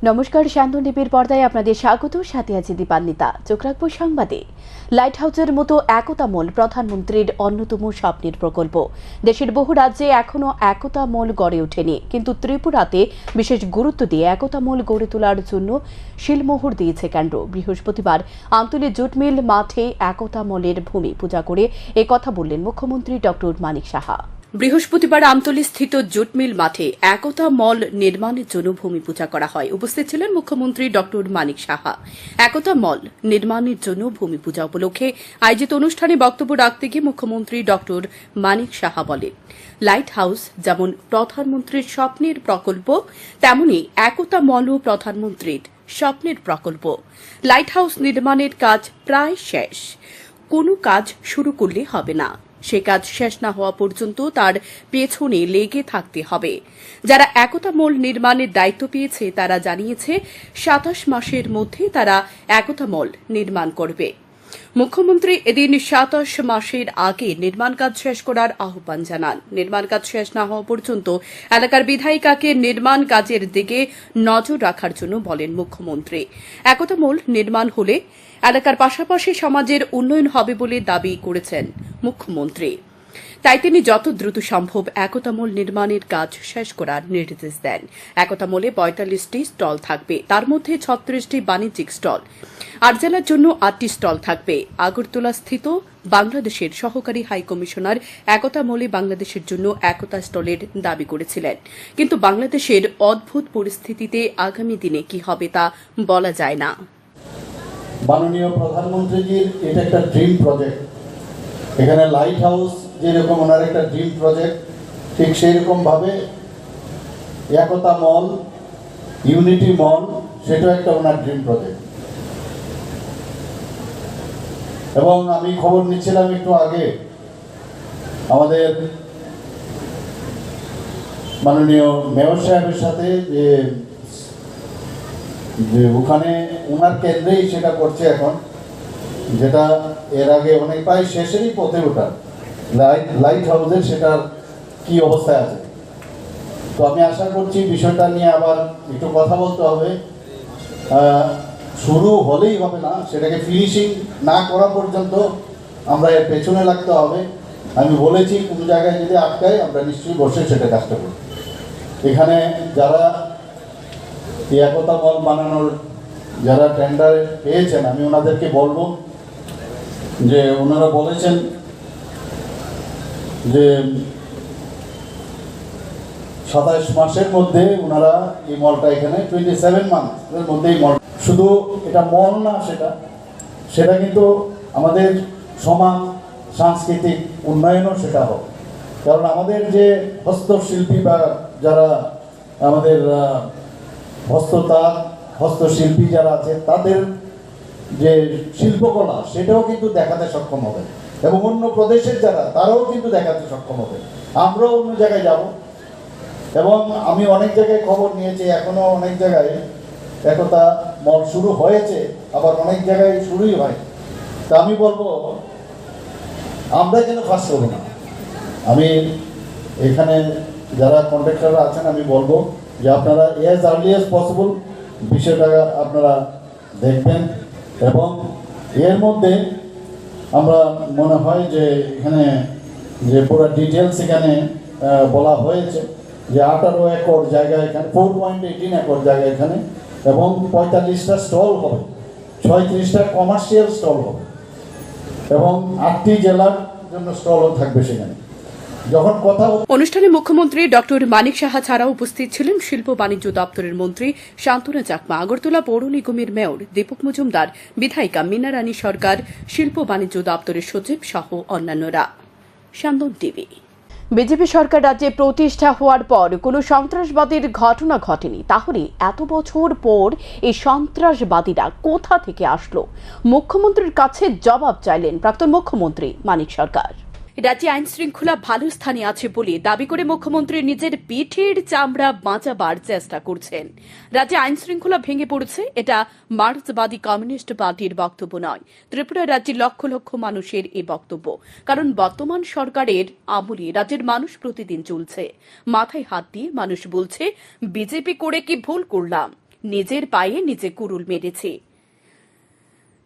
নমস্কার, শান্তন টিভির পর্দায় আপনাদের স্বাগত। সাথে আছে দীপান্বিতা। চোখ রাখবো সংবাদে। লাইট হাউসের মতো একতা মল প্রধানমন্ত্রীর অন্যতম স্বপ্নের প্রকল্প। দেশের বহু রাজ্যে এখনো একতা মল গড়ে ওঠেনি, কিন্তু ত্রিপুরাতে বিশেষ গুরুত্ব দিয়ে একতা মল গড়ে তোলার জন্য শিলমোহর দিয়েছে কেন্দ্র। বৃহস্পতিবার আমতলী জুট মিল মাঠে একতা মলের ভূমি পূজা করে একথা বললেন মুখ্যমন্ত্রী ডক্টর মানিক সাহা। বৃহস্পতিবার আমতলী স্থিত জুট মিল মাঠে একতা মল নির্মাণের জন্য ভূমি পূজা করা হয়। উপস্থিত ছিলেন মুখ্যমন্ত্রী ডক্টর মানিক সাহা। একতা মল নির্মাণের জন্য ভূমি পূজা উপলক্ষে আয়োজিত অনুষ্ঠানে বক্তব্য রাখতে গিয়ে মুখ্যমন্ত্রী ডক্টর মানিক সাহা বলেন, লাইট হাউস যেমন প্রধানমন্ত্রীর স্বপ্নের প্রকল্প, তেমনি একতা মলও প্রধানমন্ত্রীর স্বপ্নের প্রকল্প। লাইট হাউস নির্মাণের কাজ প্রায় শেষ। কোনো কাজ শুরু করলে হবে না, সে কাজ শেষ না হওয়া পর্যন্ত তার পেছনে লেগে থাকতে হবে। যারা একতা মল নির্মাণের দায়িত্ব পেয়েছে তারা জানিয়েছে ২৭ মাসের মধ্যে তারা একতা মল নির্মাণ করবে। মুখ্যমন্ত্রী এদিন ২৭ মাসের আগে নির্মাণ কাজ শেষ করার আহ্বান জানান। নির্মাণ কাজ শেষ না হওয়া পর্যন্ত এলাকার বিধায়িকাকে নির্মাণ কাজের দিকে নজর রাখার জন্য বলেন মুখ্যমন্ত্রী। একতা মল নির্মাণ হলে এলাকার পাশাপাশি সমাজের উন্নয়ন হবে বলে দাবি করেছেন মুখ্যমন্ত্রী। তাই তিনি যত দ্রুত সম্ভব একতা মল নির্মাণের কাজ শেষ করার নির্দেশ দেন। একতা মলে ৪৫টি স্টল থাকবে, তার মধ্যে ৩৬টি বাণিজ্যিক স্টল। আর জেলার জন্য ৮টি স্টল থাকবে। আগরতলা স্থিত বাংলাদেশের সহকারী হাই কমিশনার একতা মলে বাংলাদেশের জন্য একতা স্টলের দাবি করেছিলেন, কিন্তু বাংলাদেশের অদ্ভুত পরিস্থিতিতে আগামী দিনে কি হবে তা বলা যায় না। মাননীয় প্রধানমন্ত্রীজির এটা একটা ড্রিম প্রজেক্ট। এখানে লাইট হাউস যেরকম ওনার একটা ড্রিম প্রজেক্ট, ঠিক সেই রকম ভাবে একতা মল, ইউনিটি মল, সেটাও একটা ওনার ড্রিম প্রজেক্ট। এবং আমি খবর নিচ্ছিলাম একটু আগে, আমাদের মাননীয় মেয়র সাহেবের সাথে যে ওখানে ওনার কেন্দ্রেই সেটা করছে এখন, যেটা এর আগে অনেক প্রায় শেষেরই পথে ওঠা লাইট হাউসের সেটার কি অবস্থায় আছে। তো আমি আশা করছি বিষয়টা নিয়ে আবার একটু কথা বলতে হবে। শুরু হলেই হবে না, সেটাকে ফিনিশিং না করা পর্যন্ত আমরা এর পেছনে লাগতে হবে। আমি বলেছি কোন জায়গায় যদি আটকায় আমরা নিশ্চয়ই বসে সেটা কাজটা করব। এখানে যারা একতা মল বানানোর যারা টেন্ডার পেয়েছেন, আমি ওনাদেরকে বলবো যে ওনারা বলেছেন যে ২৭ মাসের মধ্যে ওনারা এই মলটা এখানে 27 মান্থের মধ্যে এই মল, শুধু এটা মল না, সেটা কিন্তু আমাদের সমাজ সাংস্কৃতিক উন্নয়নও সেটা হোক। কারণ আমাদের যে হস্তশিল্পী বা যারা আমাদের হস্তশিল্পী যারা আছে তাদের যে শিল্পকলা সেটাও কিন্তু দেখাতে সক্ষম হবে, এবং অন্য প্রদেশের যারা তারাও কিন্তু দেখাতে সক্ষম হবে। আমরাও অন্য জায়গায় যাব, এবং আমি অনেক জায়গায় খবর নিয়েছি এখনো অনেক জায়গায় একতা মল শুরু হয়েছে, আবার অনেক জায়গায় শুরুই হয়। তা আমি বলবো আমরা কেন ফার্স্ট হবো না। আমি এখানে যারা কন্ট্রাক্টররা আছেন আমি বলবো যে আপনারা অ্যাজ আর্লি অ্যাজ পসিবল বিষয়টা আপনারা দেখবেন, এবং এর মধ্যে আমরা মনে হয় যে এখানে যে পুরো ডিটেলস এখানে বলা হয়েছে যে 18 একর জায়গা এখানে, 4.18 একর জায়গা এখানে, এবং 45টা স্টল হবে, 36টা কমার্শিয়াল স্টল হবে, এবং 8টি জেলার জন্য স্টলও থাকবে সেখানে। অনুষ্ঠানে মুখ্যমন্ত্রী ডক্টর মানিক সাহা ছাড়াও উপস্থিত ছিলেন শিল্প বাণিজ্য দপ্তরের মন্ত্রী শান্তনা চাকমা, আগরতলা পৌর নিগমের মেয়র দীপক মজুমদার, বিধায়িকা মীনা রানী সরকার, শিল্প বাণিজ্য দপ্তরের সচিব সহ অন্যান্যরা। শান্তন টিভি। বিজেপি সরকার রাজ্যে প্রতিষ্ঠা হওয়ার পর কোনো সন্ত্রাসবাদীর ঘটনা ঘটেনি, তাহলে এত বছর পর এই সন্ত্রাসবাদীরা কোথা থেকে আসলো? মুখ্যমন্ত্রীর কাছে জবাব চাইলেন প্রাক্তন মুখ্যমন্ত্রী মানিক সরকার। রাজ্যে আইন শৃঙ্খলা ভালো স্থানে আছে বলে দাবি করে মুখ্যমন্ত্রী নিজের পিঠের চামড়া বাঁচাবার চেষ্টা করছেন। রাজ্যে আইন শৃঙ্খলা ভেঙে পড়েছে, এটা মার্ক্সবাদী কমিউনিস্ট পার্টির বক্তব্য নয়। ত্রিপুরা রাজ্যের লক্ষ লক্ষ মানুষের এই বক্তব্য, কারণ বর্তমান সরকারের আমলে রাজ্যের মানুষ প্রতিদিন চলছে মাথায় হাত দিয়ে। মানুষ বলছে, বিজেপি করে কি ভুল করলাম? নিজের পায়ে নিজে কুড়ুল মেরেছে।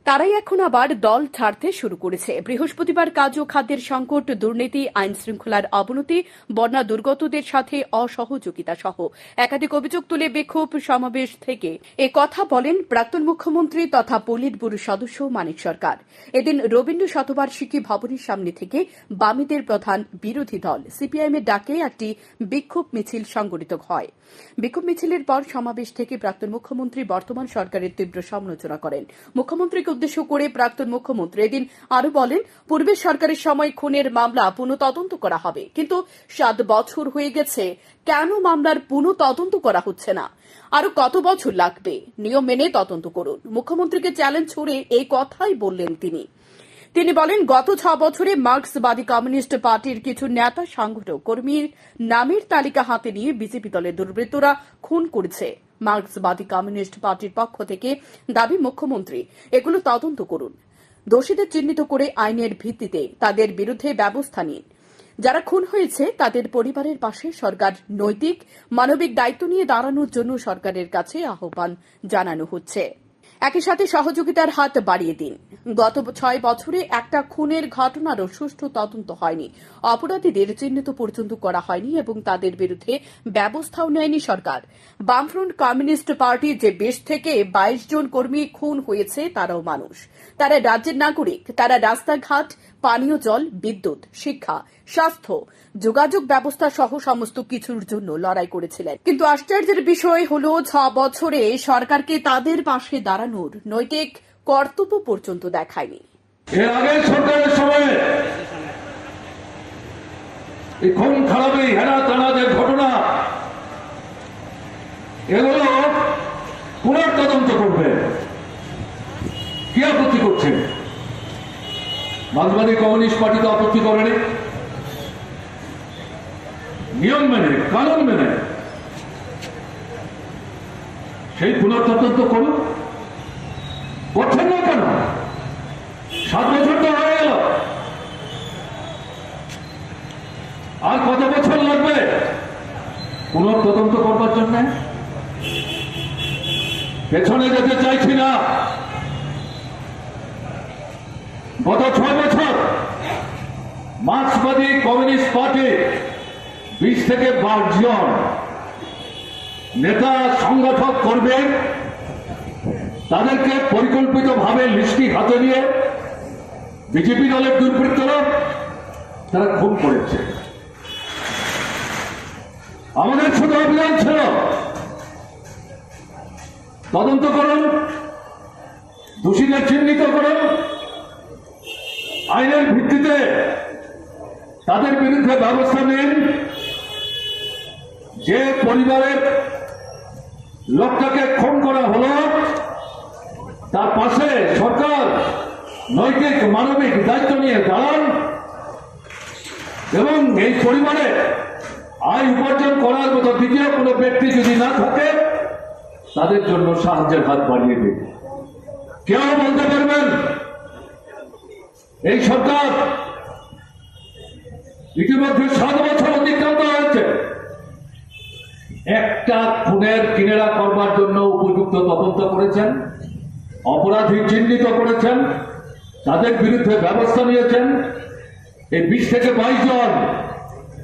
তারাই এখন আবার দল ছাড়তে শুরু করেছে। বৃহস্পতিবার কাজ ও খাদ্যের সংকট, দুর্নীতি, আইন শৃঙ্খলার অবনতি, বন্যা দুর্গতদের সাথে অসহযোগিতা সহ একাধিক অভিযোগ তুলে বিক্ষোভ সমাবেশ থেকে এ কথা বলেন প্রাক্তন মুখ্যমন্ত্রী তথা পলিট ব্যুরো সদস্য মানিক সরকার। এদিন রবীন্দ্র শতবার্ষিকী ভবনের সামনে থেকে বামেদের প্রধান বিরোধী দল সিপিআইএম এর ডাকে একটি বিক্ষোভ মিছিল সংগঠিত হয়। বিক্ষোভ মিছিলের পর সমাবেশ থেকে প্রাক্তন মুখ্যমন্ত্রী বর্তমান সরকারের তীব্র সমালোচনা করেন। মুখ্যমন্ত্রীকে উদ্দেশ্য করে প্রাক্তন মুখ্যমন্ত্রী এদিন আরো বলেন, পূর্বের সরকারের সময় খুনের মামলা পুনঃ তদন্ত করা হবে, কিন্তু 7 বছর হয়ে গেছে, কেন মামলার পুনঃ তদন্ত করা হচ্ছে না? আরো কত বছর লাগবে? নিয়ম মেনে তদন্ত করুন। মুখ্যমন্ত্রীকে চ্যালেঞ্জ ছুড়ে এই কথাই বললেন তিনি বলেন, গত 6 বছরে মার্ক্সবাদী কমিউনিস্ট পার্টির কিছু নেতা, সংগঠক, কর্মীর নামের তালিকা হাতে নিয়ে বিজেপি দলের দুর্বৃত্তরা খুন করেছে। মার্ক্সবাদী কমিউনিস্ট পার্টির পক্ষ থেকে দাবি, মুখ্যমন্ত্রী এগুলো তদন্ত করুন, দোষীদের চিহ্নিত করে আইনের ভিত্তিতে তাদের বিরুদ্ধে ব্যবস্থা নিন। যারা খুন হয়েছে তাদের পরিবারের পাশে সরকার নৈতিক মানবিক দায়িত্ব নিয়ে দাঁড়ানোর জন্য সরকারের কাছে আহ্বান জানানো হচ্ছে। একই সাথে সহযোগিতার হাত বাড়িয়ে দিন। গত 6 বছরে একটা খুনের ঘটনারও সুষ্ঠু তদন্ত হয়নি, অপরাধীদের চিহ্নিত পর্যন্ত করা হয়নি এবং তাদের বিরুদ্ধে ব্যবস্থাও নেয়নি সরকার। বামফ্রন্ট কমিউনিস্ট পার্টি যে 20 থেকে 22 জন কর্মী খুন হয়েছে তারাও মানুষ, তারা রাজ্যের নাগরিক, তারা রাস্তাঘাট, পানীয় জল, বিদ্যুৎ, শিক্ষা, স্বাস্থ্য, যোগাযোগ ব্যবস্থা সহ সমস্ত কিছুর জন্য লড়াই করেছিলেন। কিন্তু আশ্চর্যের বিষয় হল 6 বছরে সরকারকে তাদের পাশে দাঁড়ানোর নৈতিক কর্তব্য পর্যন্ত দেখায়নি। এর আগের সরকারের সময়ে এই খুন খারাপি, হেনা তানাদের ঘটনা, এগুলো পুনঃ তদন্ত করবে। কি আপত্তি করছেন? মার্ক্সবাদী কমিউনিস্ট পার্টি তো আপত্তি করেনি। নিয়ম মেনে, কানুন মেনে সেই পুনঃতদন্ত করুন। করছেন না কেন? 7 বছর তো হয়ে গেল, আর কত বছর লাগবে পুনঃতদন্ত করবার জন্য? পেছনে যেতে চাইছি না। গত 6 বছর মার্ক্সবাদী কমিউনিস্ট পার্টি 20 থেকে 22 জন নেতা, সংগঠক করবে, তাদেরকে পরিকল্পিতভাবে লিস্টি হাতে নিয়ে বিজেপি দলের দুর্বৃত্তরা তারা খুন করেছে। আমাদের শুধু অভিযান ছিল তদন্ত করুন, দোষীদের চিহ্নিত করুন, আইনের ভিত্তিতে তাদের বিরুদ্ধে ব্যবস্থা নিন। যে পরিবারের লোকটাকে খুন করা হলো তার পাশে সরকার নৈতিক মানবিক দায়িত্ব নিয়ে দাঁড়ান এবং এই পরিবারে আয় উপার্জন করার মতো দ্বিতীয় কোনো ব্যক্তি যদি না থাকে তাদের জন্য সাহায্যের হাত বাড়িয়ে দিন। কেউ বলতে পারবেন এই সরকার ইতিমধ্যে 7 বছর অতিক্রান্ত হয়েছে, একটা খুনের কিনারা করবার জন্য উপযুক্ত তদন্ত করেছেন, অপরাধী চিহ্নিত করেছেন, তাদের বিরুদ্ধে ব্যবস্থা নিয়েছেন। এই 20 থেকে 22 জন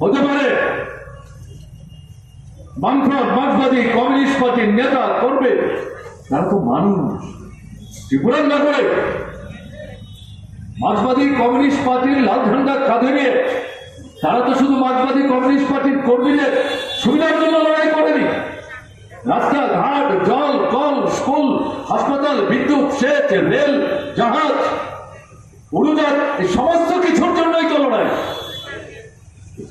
হতে পারে বামফ্রন্ট মার্ক্সবাদী কমিউনিস্ট পার্টির নেতা করবে, তারা তো মানুষ, ত্রিপুরার নাগরিক। মার্ক্সবাদী কমিউনিস্ট পার্টির লাল ঝান্ডা কাঁধে নিয়ে তারা তো শুধু মার্ক্সবাদী কমিউনিস্ট পার্টির কর্মীদের সুবিধার জন্য লড়াই করেনি। রাস্তাঘাট, জল, কল, স্কুল, হাসপাতাল, বিদ্যুৎ, সেচ, রেল, জাহাজ, উড়োজাহাজ, এই সমস্ত কিছুর জন্যই তো লড়াই।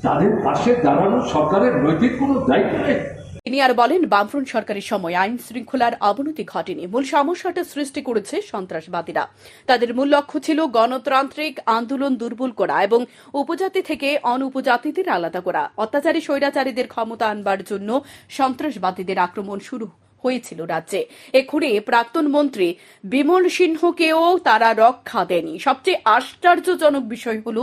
তাদের পাশে দাঁড়ানো সরকারের নৈতিক কোনো দায়িত্ব নেই। তিনি আর বলেন, বামফ্রন্ট সরকারের সময় আইন শৃঙ্খলার অবনতি ঘটেনি, মূল সমস্যাটা সৃষ্টি করেছে সন্ত্রাসবাদীরা। তাদের মূল লক্ষ্য ছিল গণতান্ত্রিক আন্দোলন দুর্বল করা এবং উপজাতি থেকে অনুপজাতিদের আলাদা করা। অত্যাচারী স্বৈরাচারীদের ক্ষমতা আনবার জন্য সন্ত্রাসবাদীদের আক্রমণ শুরু হয়েছিল রাজ্যে। এ খুঁড়ে প্রাক্তন মন্ত্রী বিমল সিংহকেও তারা রক্ষা দেয়নি। সবচেয়ে আশ্চর্যজনক বিষয় হলো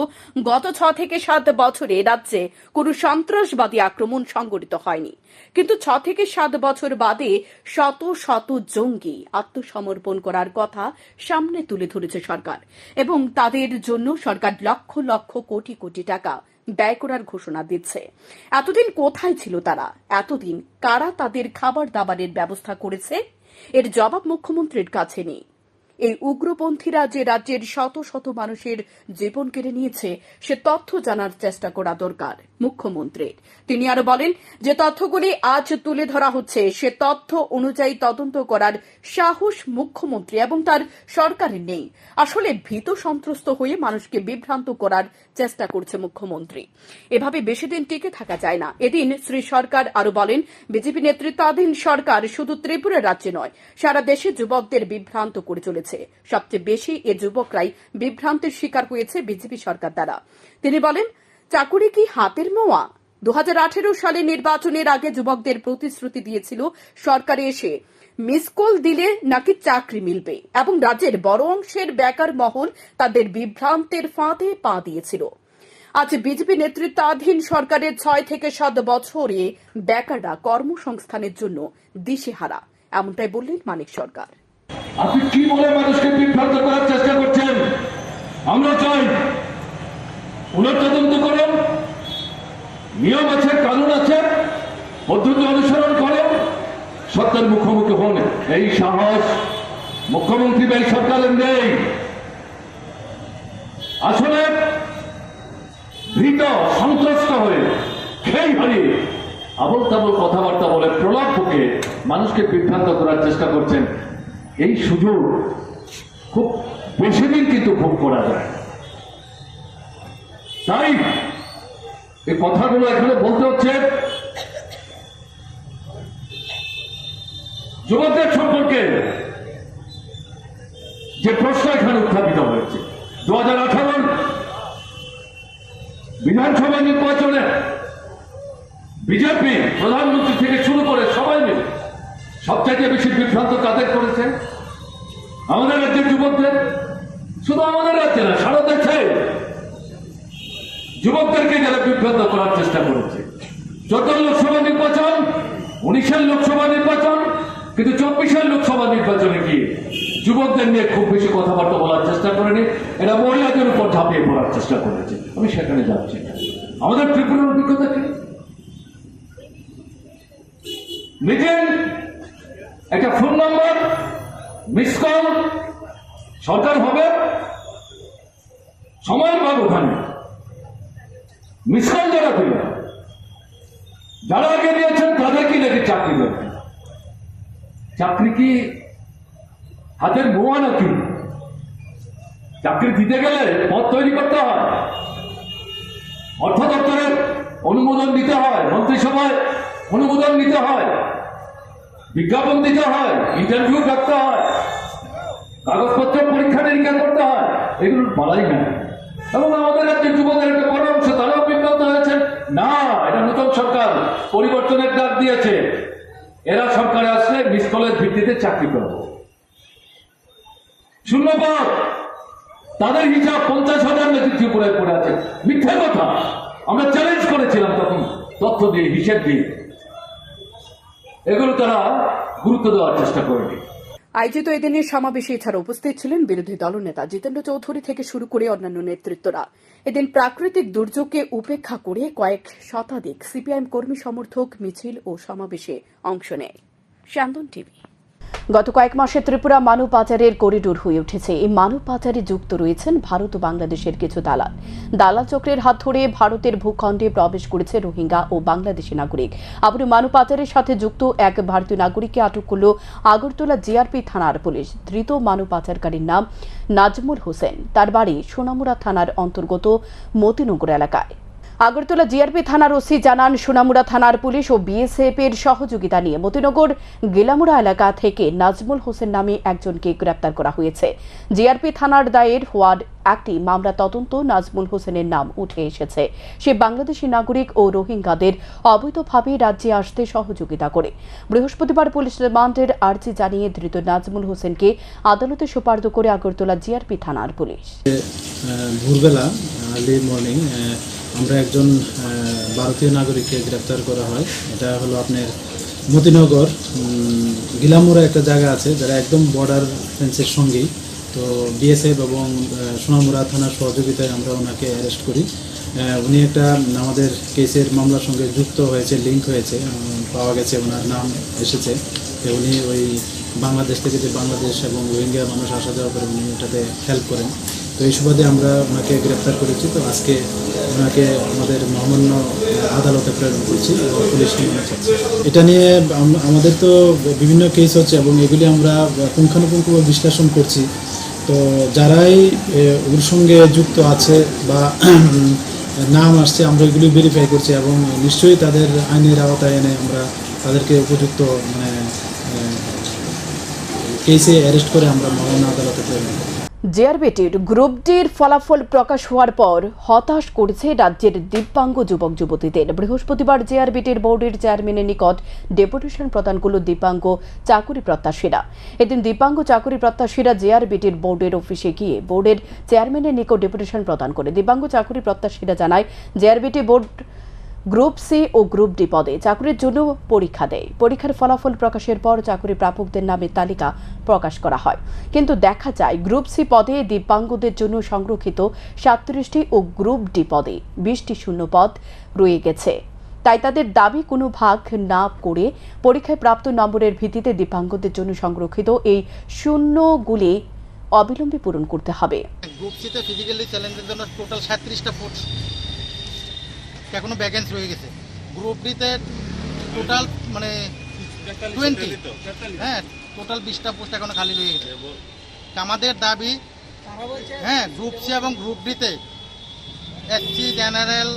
গত 6 থেকে 7 বছরে রাজ্যে কোনো সন্ত্রাসবাদী আক্রমণ সংঘটিত হয়নি, কিন্তু 6 থেকে 7 বছর বাদে শত শত জঙ্গি আত্মসমর্পণ করার কথা সামনে তুলে ধরেছে সরকার, এবং তাদের জন্য সরকার লক্ষ লক্ষ কোটি কোটি টাকা ব্যয় করার ঘোষণা দিচ্ছে। এতদিন কোথায় ছিল তারা? এতদিন কারা তাদের খাবার দাবারের ব্যবস্থা করেছে? এর জবাব মুখ্যমন্ত্রীর কাছে নেই। এই উগ্রপন্থীরা যে রাজ্যের শত শত মানুষের জীবন কেড়ে নিয়েছে, সে তথ্য জানার চেষ্টা করা দরকার মুখ্যমন্ত্রীর। তিনি আরো বলেন, যে তথ্যগুলি আজ তুলে ধরা হচ্ছে সে তথ্য অনুযায়ী তদন্ত করার সাহস মুখ্যমন্ত্রী এবং তার সরকারের নেই। আসলে ভীত সন্ত্রস্ত হয়ে মানুষকে বিভ্রান্ত করার চেষ্টা করছে মুখ্যমন্ত্রী। এভাবে বেশি দিন টিকে থাকা যায় না। এদিন শ্রী সরকার আরো বলেন, বিজেপি নেতৃত্বাধীন সরকার শুধু ত্রিপুরা রাজ্যে নয়, সারা দেশে যুবকদের বিভ্রান্ত করে চলেছে। সবচেয়ে বেশি এ যুবকরাই বিভ্রান্তির শিকার হয়েছে বিজেপি সরকার দ্বারা। তিনি বলেন, চাকুরি কি হাতের মোয়া? 2018 সালে নির্বাচনের আগে যুবকদের প্রতিশ্রুতি দিয়েছিল সরকারে এসে মিস কল দিলে নাকি চাকরি মিলবে, এবং রাজ্যের বড় অংশের বেকার মহল তাদের বিভ্রান্তের ফাঁদে পা দিয়েছিল। আজ বিজেপি নেতৃত্বাধীন সরকারের 6 থেকে 7 বছরে বেকাররা কর্মসংস্থানের জন্য দিশেহারা, এমনটাই বললেন মানিক সরকার। আপনি কি বলে মানুষকে বিভ্রান্ত করার চেষ্টা করছেন? আমরা চাই পুনঃ তদন্ত করুন, নিয়ম আছে, কানুন আছে, পদ্ধতি অনুসরণ করেন, সত্যের মুখোমুখি হন। এই সাহস মুখ্যমন্ত্রী বা এই সরকারের নেই। আসলে ভীত সন্ত্রস্ত হয়ে খেই হারিয়ে আবল তাবল কথাবার্তা বলে প্রলাপ বুকে মানুষকে বিভ্রান্ত করার চেষ্টা করছেন। এই সুযোগ খুব বেশি দিন কিন্তু ভোগ করা যায়। তাই এই কথাগুলো এখানে বলতে হচ্ছে। যুবকদের সম্পর্কে যে প্রশ্ন এখানে উত্থাপিত হয়েছে, 2018 বিধানসভা নির্বাচনে বিজেপি প্রধানমন্ত্রী থেকে শুরু করে সবাই মিলে সবচাইতে বেশি বিভ্রান্ত কাদের করেছে? আমাদের রাজ্যের যুবকদের। শুধু আমাদের রাজ্যে না, সারা দেশে যুবকদেরকে যারা বিভ্রান্ত করার চেষ্টা করেছে। 14 লোকসভা নির্বাচন, 19 লোকসভা নির্বাচন, কিন্তু 24 লোকসভা নির্বাচনে গিয়ে যুবকদের নিয়ে খুব বেশি কথাবার্তা বলার চেষ্টা করেনি। এরা মহিলাদের উপর ঝাঁপিয়ে পড়ার চেষ্টা করেছে। আমি সেখানে যাচ্ছি না। আমাদের ত্রিপুরার অভিজ্ঞতা কি? নিজের একটা ফোন নম্বর মিস কল, সরকার হবে, সময়ের ব্যবধানে মিস কল যারা দিল, যারা আগে দিয়েছেন তাদেরকে নাকি চাকরি দেবে। চাকরি কি হাতের মোয়া নাকি? চাকরি দিতে গেলে পদ তৈরি করতে হয়, অর্থ দপ্তরের অনুমোদন দিতে হয়, মন্ত্রিসভায় অনুমোদন নিতে হয়, বিজ্ঞাপন দিতে হয়, ইন্টারভিউ রাখতে হয়, কাগজপত্র পরীক্ষা নিরীক্ষা করতে হয়। এগুলো বলাই না। এবং আমাদের রাজ্যের যুবদের একটা বড় অংশ তারাও বিভ্রান্ত হয়েছেন। না, এটা নতুন সরকার পরিবর্তনের ডাক দিয়েছে। এরা সরকারে আসলে মিস কলের ভিত্তিতে চাকরি করব। শূন্যপদ তাদের হিসাব 50,000 নাকি ত্রিপুরায় পড়ে আছে। মিথ্যা কথা। আমরা চ্যালেঞ্জ করেছিলাম তখন তথ্য দিয়ে, হিসেব দিয়ে। এগুলো তারা গুরুত্ব দেওয়ার চেষ্টা করেনি। আয়োজিত এদিনের সমাবেশে এছাড়া উপস্থিত ছিলেন বিরোধী দলনেতা জিতেন্দ্র চৌধুরী থেকে শুরু করে অন্যান্য নেতৃত্বরা। এদিন প্রাকৃতিক দুর্যোগকে উপেক্ষা করে কয়েক শতাধিক সিপিআইএম কর্মী সমর্থক মিছিল ও সমাবেশে অংশ নেয়। শান্তন টিভি। গত কয়েক মাসে ত্রিপুরা মানব পাচারের করিডোর হয়ে উঠেছে। এই মানব পাচারে যুক্ত রয়েছেন ভারত ও বাংলাদেশের কিছু দালাল। দালাল চক্রের হাত ধরে ভারতের ভূখণ্ডে প্রবেশ করেছে রোহিঙ্গা ও বাংলাদেশি নাগরিক। আবার মানব পাচারের সাথে যুক্ত এক ভারতীয় নাগরিককে আটক করল আগরতলা জিআরপি থানার পুলিশ। ধৃত মানব পাচারকারীর নাম নাজমুল হোসেন। তার বাড়ি সোনামুড়া থানার অন্তর্গত মতিনগর এলাকায়। আগরতলা জিআরপি থানার ওসি জানান, সোনামুড়া থানার পুলিশ ও বিএসএফ এর সহযোগিতা নিয়ে মতিনগর গেলামুড়া এলাকা থেকে নাজমুল হোসেন নামে একজনকে গ্রেপ্তার করা হয়েছে। জিআরপি থানার দায়ের হওয়া একটি মামলা তদন্ত নাজমুল হোসেনের নাম উঠে এসেছে। সে বাংলাদেশি নাগরিক ও রোহিঙ্গাদের অবৈধভাবে রাজ্যে আসতে সহযোগিতা করে। বৃহস্পতিবার পুলিশ রিমান্ডের আর্জি জানিয়ে ধৃত নাজমুল হোসেনকে আদালতে সোপর্দ করে আগরতলা জিআরপি থানার পুলিশ। ভোরবেলা আর্লি মর্নিং আমরা একজন ভারতীয় নাগরিককে গ্রেপ্তার করা হয়। এটা হলো আপনার মতিনগর গিলামুড়া একটা জায়গা আছে, যারা একদম বর্ডার ফেন্সের সঙ্গেই। তো বিএসএফ এবং সোনামুড়া থানার সহযোগিতায় আমরা ওনাকে অ্যারেস্ট করি। উনি একটা আমাদের কেসের মামলার সঙ্গে যুক্ত হয়েছে, লিঙ্ক হয়েছে, পাওয়া গেছে, ওনার নাম এসেছে। তো উনি ওই বাংলাদেশ থেকে যে বাংলাদেশ এবং রোহিঙ্গা মানুষ আসা যাওয়া করে উনি এটাতে হেল্প করেন। তো এই সুবাদে আমরা ওনাকে গ্রেপ্তার করেছি। তো আজকে ওনাকে আমাদের মহামান্য আদালতে প্রেরণ করছি এবং পুলিশ নিয়ে চাচ্ছি। এটা নিয়ে আমাদের তো বিভিন্ন কেস হচ্ছে এবং এগুলি আমরা পুঙ্খানুপুঙ্খ বিশ্লেষণ করছি। তো যারাই ওর সঙ্গে যুক্ত আছে বা নাম আসছে আমরা এগুলি ভেরিফাই করছি এবং নিশ্চয়ই তাদের আইনের আওতায় এনে আমরা তাদেরকে উপযুক্ত কেসে অ্যারেস্ট করে আমরা মহামান্য আদালতে প্রেরণ করি। জিআরবিটির গ্রুপ ডির ফলাফল প্রকাশ হওয়ার পর হতাশ করেছে রাজ্যের দিব্যাঙ্গ যুবক যুবতীদের। বৃহস্পতিবার জিআরবিটির বোর্ডের চেয়ারম্যানের নিকট ডেপুটেশন প্রদান করল দিব্যাঙ্গ চাকুরি প্রত্যাশীরা। এদিন দিব্যাঙ্গ চাকুরি প্রত্যাশীরা জিআরবিটির বোর্ডের অফিসে গিয়ে বোর্ডের চেয়ারম্যানের নিকট ডেপুটেশন প্রদান করে। দিব্যাঙ্গ চাকুরি প্রত্যাশীরা জানায়, জিআরবিটি বোর্ড গ্রুপ সি ও গ্রুপ ডি পদে চাকরির জন্য পরীক্ষা দেয়। পরীক্ষার ফলাফল প্রকাশের পর চাকরি প্রাপকদের নামের তালিকা প্রকাশ করা হয়, কিন্তু দেখা যায় গ্রুপ সি পদে দিব্যাঙ্গদের জন্য সংরক্ষিত 37টি ও গ্রুপ ডি পদে 20টি শূন্য পদ রয়ে গেছে। তাই তাদের দাবি কোনো ভাগ না করে পরীক্ষায় প্রাপ্ত নম্বরের ভিত্তিতে দিব্যাঙ্গদের জন্য সংরক্ষিত এই শূন্যগুলি অবিলম্বে পূরণ করতে হবে। গ্রুপ সিতে ফিজিক্যালি চ্যালেঞ্জের জন্য টোটাল 37টা পোস্ট এখনো ভ্যাকেন্সি রয়ে গেছে। গ্রুপ ডিতে টোটাল মানে 20, হ্যাঁ টোটাল 20টা পোস্ট এখনো খালি রয়ে গেছে। আমাদের দাবি, হ্যাঁ গ্রুপ সি এবং গ্রুপ ডিতে এসসি জেনারেল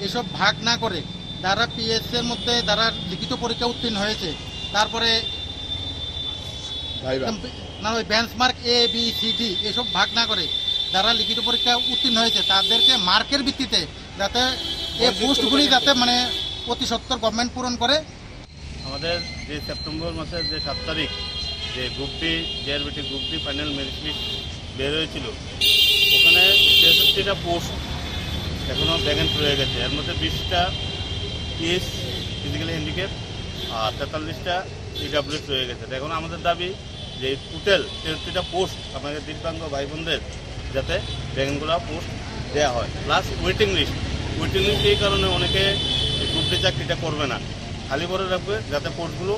এসব ভাগ না করে যারা পিএসসি এর মধ্যে যারা লিখিত পরীক্ষা উত্তীর্ণ হয়েছে, তারপরে না ওই benchmark A B C D এসব ভাগ না করে যারা লিখিত পরীক্ষা উত্তীর্ণ হয়েছে তাদেরকে মার্কের ভিত্তিতে যাতে এই পোস্টগুলি যাতে মানে প্রতি সত্তর গভর্নমেন্ট পূরণ করে। আমাদের যে সেপ্টেম্বর মাসের যে 7 তারিখ যে group D GRBT group D final merit list বের হয়েছিল, ওখানে 63টা পোস্ট এখনও ভ্যাকেন্ট রয়ে গেছে। এর মধ্যে 20টা পিএস ফিজিক্যালি হ্যান্ডিক্যাপ আর 43টা ইডাব্লিউএস রয়ে গেছে। এখন আমাদের দাবি যে টোটাল 63টা পোস্ট আমাদের দিব্যাঙ্গ ভাই বোনদের যাতে ভ্যাকেন্টগুলো পোস্ট দেওয়া হয়, প্লাস ওয়েটিং লিস্ট এই কারণে অনেকে গ্রুপ ডি চাকরিটা করবে না, খালি করে রাখবে যাতে পোস্টগুলো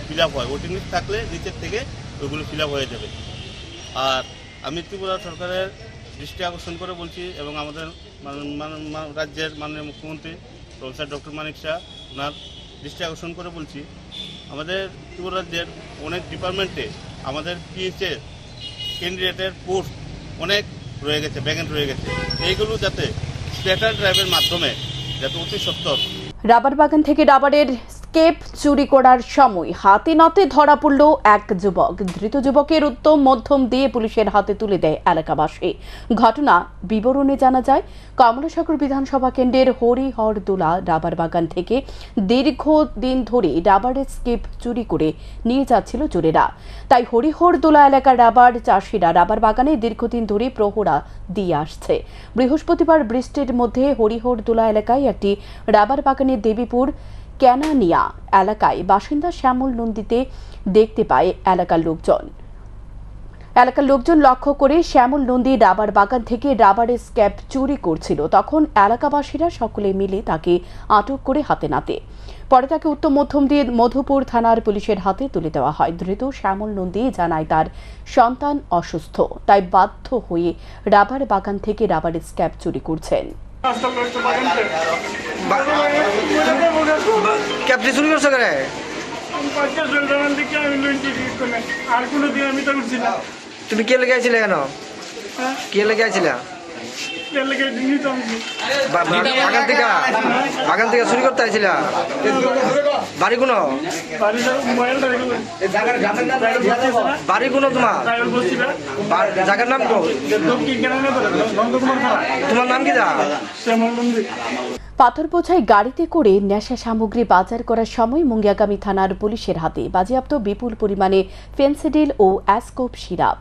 ফিল আপ হয়। ওয়েটিং লিস্ট থাকলে নিচের থেকে ওইগুলো ফিল আপ হয়ে যাবে। আর আমি ত্রিপুরা সরকারের দৃষ্টি আকর্ষণ করে বলছি এবং আমাদের রাজ্যের মাননীয় মুখ্যমন্ত্রী প্রফেসর ডক্টর মানিক শাহ ওনার দৃষ্টি আকর্ষণ করে বলছি, আমাদের ত্রিপুরা রাজ্যের অনেক ডিপার্টমেন্টে আমাদের পিএইচের ক্যান্ডিডেটের পোস্ট অনেক রয়ে গেছে, ভ্যাকেন্ট রয়ে গেছে। এইগুলো যাতে স্প্যাটার ড্রাইভের মাধ্যমে যাতে অতি সত্বর। রাবার বাগান থেকে রাবারের স্কেপ চুরি করার সময় হাতে নাতে ধরা পড়ল এক যুবক। ধৃত যুবকের উত্তম মধ্যম দিয়ে পুলিশের হাতে তুলে দেয় এলাকাবাসী। ঘটনা বিবরণে জানা যায়, কমলাসাগর বিধানসভা কেন্দ্রের হরিহরদোলা রাবার বাগান থেকে দীর্ঘদিন ধরে রাবারের স্কেপ চুরি করে নিয়ে যাচ্ছিল চোরেরা। তাই হরিহরদোলা এলাকার রাবার চাষিরা রাবার বাগানে দীর্ঘদিন ধরে প্রহরা দিয়ে আসছে। বৃহস্পতিবার বৃষ্টির মধ্যে হরিহরদোলা এলাকায় একটি রাবার বাগানের দেবীপুর ক্যানানিয়া এলাকায় বাসিন্দা শ্যামল নন্দীতে দেখতে পায় এলাকার লোকজন লক্ষ্য করে শ্যামল নন্দী রাবার বাগান থেকে রাবারের স্ক্যাপ চুরি করছিল। তখন এলাকাবাসীরা সকলে মিলে তাকে আটক করে হাতে নাতে। পরে তাকে উত্তম মধ্যম দিয়ে মধুপুর থানার পুলিশের হাতে তুলে দেওয়া হয়। ধৃত শ্যামল নন্দী জানায় তার সন্তান অসুস্থ, তাই বাধ্য হয়ে রাবার বাগান থেকে রাবারের স্ক্যাপ চুরি করছেন। তুমি কে লেগে আছিলে কেন? কে লেগে আছিলে? বাগান থেকে চুরি করতে আইছিল বাড়ি কোনো বাড়ি কোনো তোমার জায়গার নাম কো তোমার নাম কি দা পাথর বোঝাই গাড়িতে করে নেশা সামগ্রী বাজার করার সময় মুঙ্গিয়াগামী থানার পুলিশের হাতে বাজেয়াপ্ত বিপুল পরিমাণে ফেন্সিডিল ও অ্যাসকোপ সিরাপ।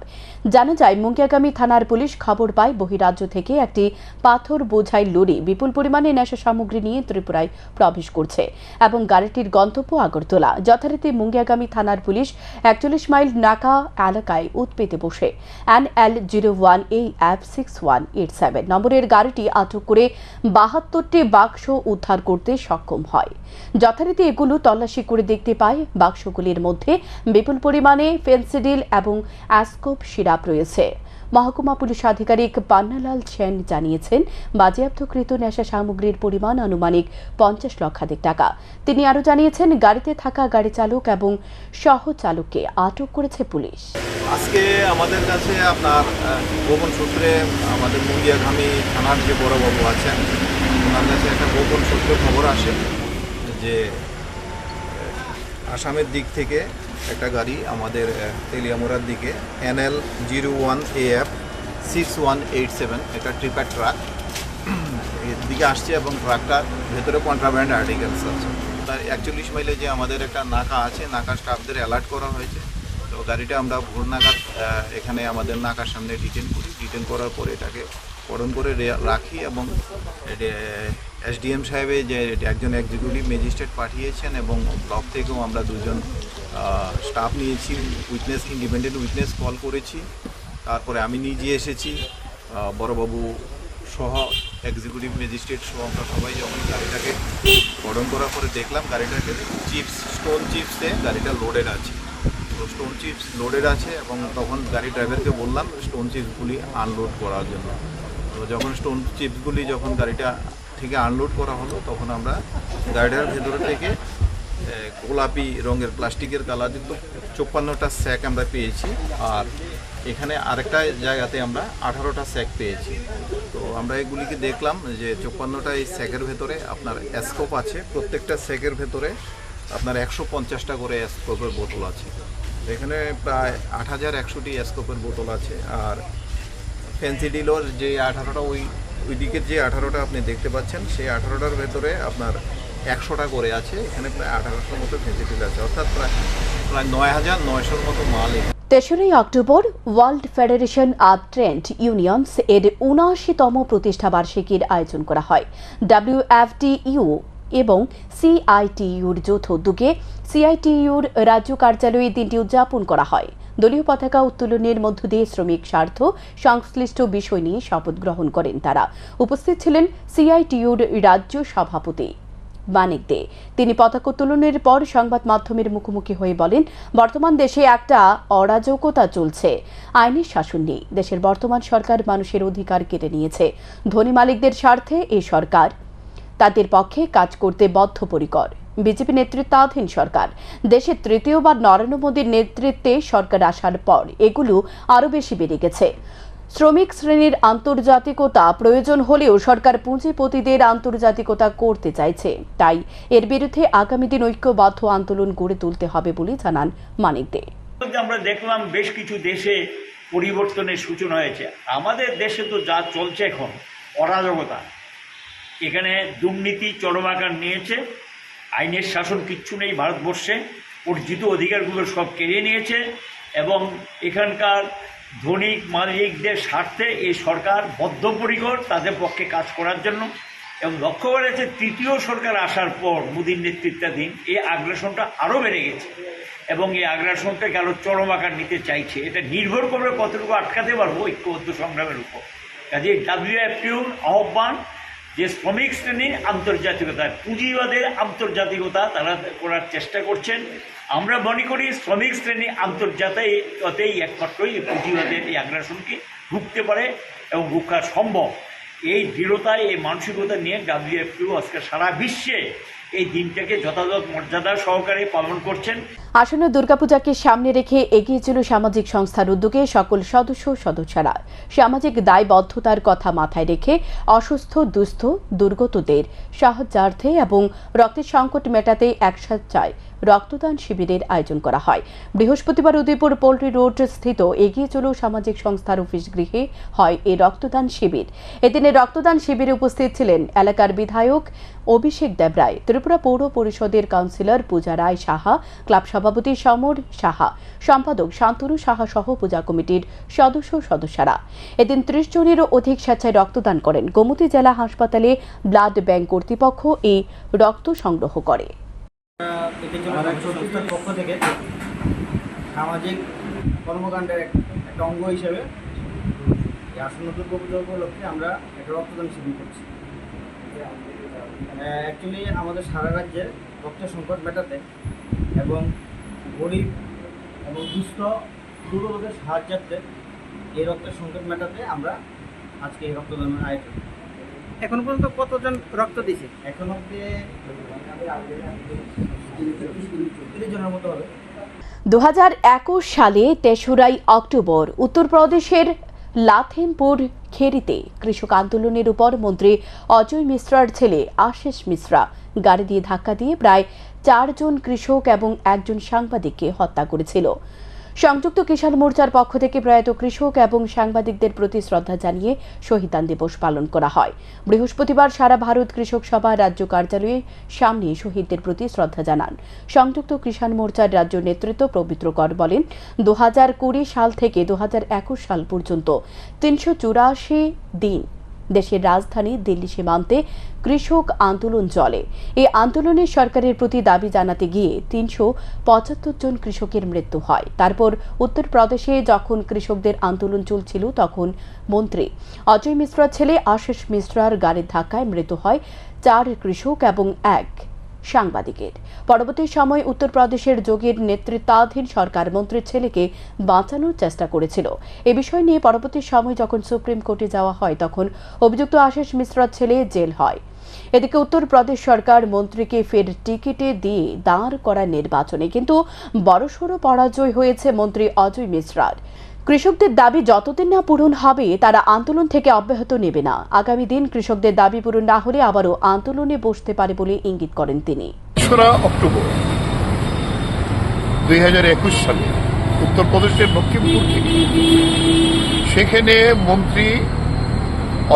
জানা যায়, মুঙ্গিয়াগামী থানার পুলিশ খবর পায় বহিরাজ্য থেকে একটি পাথর বোঝাই লরি বিপুল পরিমাণে নেশা সামগ্রী নিয়ে ত্রিপুরায় প্রবেশ করছে এবং গাড়িটির গন্তব্য আগরতলা। যথারীতি মুঙ্গিয়াগামী থানার পুলিশ 41 মাইল নাকা এলাকায় উৎপেতে বসে NL01AF6187 নম্বরের গাড়িটি আটক করে 72টি বাক্স উদ্ধার করতে সক্ষম হয়। যথারীতি এগুলো তল্লাশি করে দেখতে পায় বাক্সগুলির মধ্যে বিপুল পরিমাণে ফেন্সিডিল এবং অ্যাসকোপ সিরাপ রয়েছে। মহকুমা পুলিশ আধিকারিক পান্নালাল সেন জানিয়েছেন, বাজেয়াপ্তকৃত নেশা সামগ্রীর পরিমাণ আনুমানিক 50 লক্ষাধিক টাকা। তিনি আরও জানিয়েছেন, গাড়িতে থাকা গাড়ি চালক এবং সহ চালককে আটক করেছে পুলিশ। আজকে আমাদের কাছে আপনার গোপন সূত্রে আমাদের মুঙ্গিয়াগামী থানার যে বড়বাবু আছেন ওনার কাছে একটা গোপন সূত্রে খবর আসে যে আসামের দিক থেকে একটা গাড়ি আমাদের তেলিয়ামুড়ার দিকে NL01AF6187 একটা ট্রিপার ট্রাক এর দিকে আসছে এবং ট্রাকটার ভেতরে কন্ট্রাব্যান্ড আর্টিকেলস আছে। তার 41 মাইলে যে আমাদের একটা নাকা আছে, নাকা স্টাফদের অ্যালার্ট করা হয়েছে। তো গাড়িটা আমরা ভোর নাগাদ এখানে আমাদের নাকার সামনে ডিটেন করি। ডিটেন করার পরে এটাকে পরণ করে রাখি এবং SDM সাহেবে যে একজন এক্সিকিউটিভ ম্যাজিস্ট্রেট পাঠিয়েছেন এবং ব্লক থেকেও আমরা দুজন স্টাফ নিয়েছি। উইটনেস, ইন্ডিপেন্ডেন্ট উইটনেস কল করেছি। তারপরে আমি নিজে এসেছি, বড়বাবু সহ এক্সিকিউটিভ ম্যাজিস্ট্রেট সহ আমরা সবাই যখন গাড়িটাকে গঠন করার পরে দেখলাম গাড়িটাকে স্টোন চিপসে গাড়িটা লোডেড আছে। তো স্টোন চিপস লোডেড আছে এবং তখন গাড়ি ড্রাইভারকে বললাম স্টোন চিপসগুলি আনলোড করার জন্য। তো যখন স্টোন চিপসগুলি যখন গাড়িটা থেকে আনলোড করা হলো তখন আমরা গাড়িটার ভেতর থেকে গোলাপি রঙের প্লাস্টিকের কালারযুক্ত 54টা স্যাক আমরা পেয়েছি। আর এখানে আরেকটা জায়গাতে আমরা 18টা স্যাক পেয়েছি। তো আমরা এগুলিকে দেখলাম যে 54টা এই স্যাকের ভেতরে আপনার অ্যাসকোপ আছে। প্রত্যেকটা স্যাকের ভেতরে আপনার 150টা করে অ্যাসকোপের বোতল আছে। এখানে প্রায় 8100টি অ্যাসকোপের বোতল আছে। আর ফেন্সিডিলোর যে 18টা ওই দিকের যে 18টা আপনি দেখতে পাচ্ছেন সেই 18টার ভেতরে আপনার 100টা করে আছে। এখানে প্রায় 1800 মতো ফেন্সিডিল আছে, অর্থাৎ প্রায় 9900-র মতো মাল। 3রা অক্টোবর world federation of trade unions এর 79তম প্রতিষ্ঠা বার্ষিকীর আয়োজন করা হয়। WFTU এবং CITUর যৌথ উদ্যোগে CITUর রাজ্য কার্যালয়ে দিনটি উদযাপন করা হয়। দলীয় পতাকা উত্তোলনের মধ্য দিয়ে শ্রমিক স্বার্থ সংশ্লিষ্ট বিষয় নিয়ে শপথ গ্রহণ করেন তারা। উপস্থিত ছিলেন CITUর রাজ্য সভাপতি মানিক দে। তিনি পতাকা উত্তোলনের পর সংবাদ মাধ্যমের মুখোমুখি হয়ে বলেন, বর্তমান দেশে একটা অরাজকতা চলছে, আইনের শাসন নেই। দেশের বর্তমান সরকার মানুষের অধিকার কেড়ে নিয়েছে। ধনী মালিকদের স্বার্থে এই সরকার তাদের পক্ষে কাজ করতে বদ্ধপরিকর। বিজেপি নেতৃত্বাধীন সরকার, দেশের তৃতীয়বার নরেন্দ্র মোদীর নেতৃত্বে সরকার আসার পর এগুলো আরও বেশি বেড়ে গেছে। শ্রমিক শ্রেণীর আন্তর্জাতিকতা প্রয়োজন হলেও সরকার পুঁজিপতিদের আন্তর্জাতিকতা করতে চাইছে। তাই এর বিরুদ্ধে আগামী দিন ঐক্যবদ্ধ আন্দোলন গড়ে তুলতে হবে বলে জানান মানিক দে। আমরা দেখলাম বেশ কিছু দেশে পরিবর্তনের সূচনা হয়েছে। আমাদের দেশে তো যা চলছে এখন অরাজকতা, এখানে দুর্নীতি চরম আকার নিয়েছে। আইনের শাসন কিচ্ছু নেই ভারতবর্ষে। অর্জিত অধিকারগুলো সব কেড়ে নিয়েছে এবং এখানকার ধনিক মালিকদের স্বার্থে এই সরকার বদ্ধপরিকর তাদের পক্ষে কাজ করার জন্য। এবং লক্ষ্য করা যাচ্ছে তৃতীয় সরকার আসার পর মোদীর নেতৃত্বাধীন এই আগ্রাসনটা আরও বেড়ে গেছে এবং এই আগ্রাসনটাকে আরও চরম আকার নিতে চাইছে। এটা নির্ভর করবে কতটুকু আটকাতে পারবো ঐক্যবদ্ধ সংগ্রামের উপর। কাজে WFTUর আহ্বান যে শ্রমিক শ্রেণীর আন্তর্জাতিকতা, পুঁজিবাদের আন্তর্জাতিকতা তারা করার চেষ্টা করছেন। আমরা মনে করি শ্রমিক শ্রেণী আন্তর্জাতিকতাই একমাত্রই পুঁজিবাদের এই আগ্রাসনকে রুখতে পারে এবং রুখা সম্ভব। এই দৃঢ়তায়, এই মানসিকতা নিয়ে WFTU আজকে সারা বিশ্বে এই দিনটাকে যথাযথ মর্যাদা সহকারে পালন করছেন। আসন্ন দুর্গাপূজাকে সামনে রেখে এগিয়ে চল সামাজিক সংস্থার উদ্যোগে সকল সদস্যরা সামাজিক দায়বদ্ধতার কথা মাথায় রেখে অসুস্থ দুস্থ দুর্গতদের সাহায্যার্থে এবং রক্তের সংকট মেটাতে একসাথে রক্তদান শিবিরের আয়োজন করা হয়। বৃহস্পতিবার উদয়পুর পোল্ট্রি রোড স্থিত এগিয়ে চলো সামাজিক সংস্থার অফিস গৃহে হয় এই রক্তদান শিবির। এদিনে রক্তদান শিবিরে উপস্থিত ছিলেন এলাকার বিধায়ক অভিষেক দেবরায়, ত্রিপুরা পৌর পরিষদের কাউন্সিলর পূজা রায় সাহা, ক্লাব সভাপতি সমর সাহা, সম্পাদক শান্তনু সাহা সহ পূজা কমিটির সদস্যরা। এদিন ৩০ জনেরও অধিক স্বেচ্ছায় রক্তদান করেন। গোমতী জেলা হাসপাতালে ব্লাড ব্যাংক কর্তৃপক্ষ এই রক্ত সংগ্রহ করে। পক্ষ থেকে সামাজিক কর্মকাণ্ডের একটা অঙ্গ হিসেবে আসন্ন দুর্গাপূজা উপলক্ষে আমরা একটা রক্তদান শিবির করছি। অ্যাকচুয়ালি আমাদের সারা রাজ্যে রক্তের সংকট মেটাতে এবং গরিব এবং দুস্থ দুর্বলদের সাহায্যার্থে এই রক্তের সংকট মেটাতে আমরা আজকে এই রক্তদানের আয়োজন। এখন পর্যন্ত কতজন রক্ত দিয়েছে? এখন অব্দি 30 জনের মতো হবে। 2021 সালে 3 অক্টোবর উত্তরপ্রদেশের লাথেনপুর খেরিতে কৃষক আন্দোলনের উপর মন্ত্রী অজয় মিশ্রার ছেলে আশিস মিশ্রা গাড়ি দিয়ে ধাক্কা দিয়ে প্রায় 4 জন কৃষক এবং 1 জন সাংবাদিককে হত্যা করেছিল। সংযুক্ত কিষাণ মোর্চার পক্ষ থেকে প্রয়াত কৃষক এবং সাংবাদিকদের প্রতি শ্রদ্ধা জানিয়ে শহীদান দিবস পালন করা হয়। বৃহস্পতিবার সারা ভারত কৃষক সভা রাজ্য কার্যালয়ের সামনে শহীদদের প্রতি শ্রদ্ধা জানান সংযুক্ত কিষাণ মোর্চার রাজ্য নেতৃত্ব। পবিত্র কর বলেন, 2020 সাল থেকে 2021 সাল পর্যন্ত 384 দিন দেশের রাজধানী দিল্লি সীমান্তে কৃষক আন্দোলন চলে। এই আন্দোলনে সরকারের প্রতি দাবি জানাতে গিয়ে 375 জন কৃষকের মৃত্যু হয়। তারপর উত্তরপ্রদেশে যখন কৃষকদের আন্দোলন চলছিল তখন মন্ত্রী অজয় মিশ্রার ছেলে আশিস মিশ্রার গাড়ির ধাক্কায় মৃত্যু হয় 4 কৃষক এবং 1 সাংবাদিকের। পরবর্তী সময় উত্তরপ্রদেশের যোগীর নেতৃত্বাধীন সরকার মন্ত্রীর ছেলেকে বাঁচানোর চেষ্টা করেছিল। এ বিষয় নিয়ে পরবর্তী সময় যখন সুপ্রিম কোর্টে যাওয়া হয় তখন অভিযুক্ত আশিস মিশ্রার ছেলে জেল হয়। এদিকে উত্তরপ্রদেশ সরকার মন্ত্রীকে ফের টিকিটে দিয়ে দাঁড় করা নির্বাচনে কিন্তু বড়সড় পরাজয় হয়েছে মন্ত্রী অজয় মিশ্রার। কৃষকদের দাবি যতদিন না পূরণ হবে তারা আন্দোলন থেকে অব্যাহত নেবে না। আগামী দিন কৃষকদের দাবি পূরণ না হলে আবারও আন্দোলনে বসতে পারে বলে ইঙ্গিত করেন তিনি। 3 অক্টোবর 2021 সালে উত্তরপ্রদেশের লক্ষ্মীপুর থেকে সেখানে মন্ত্রী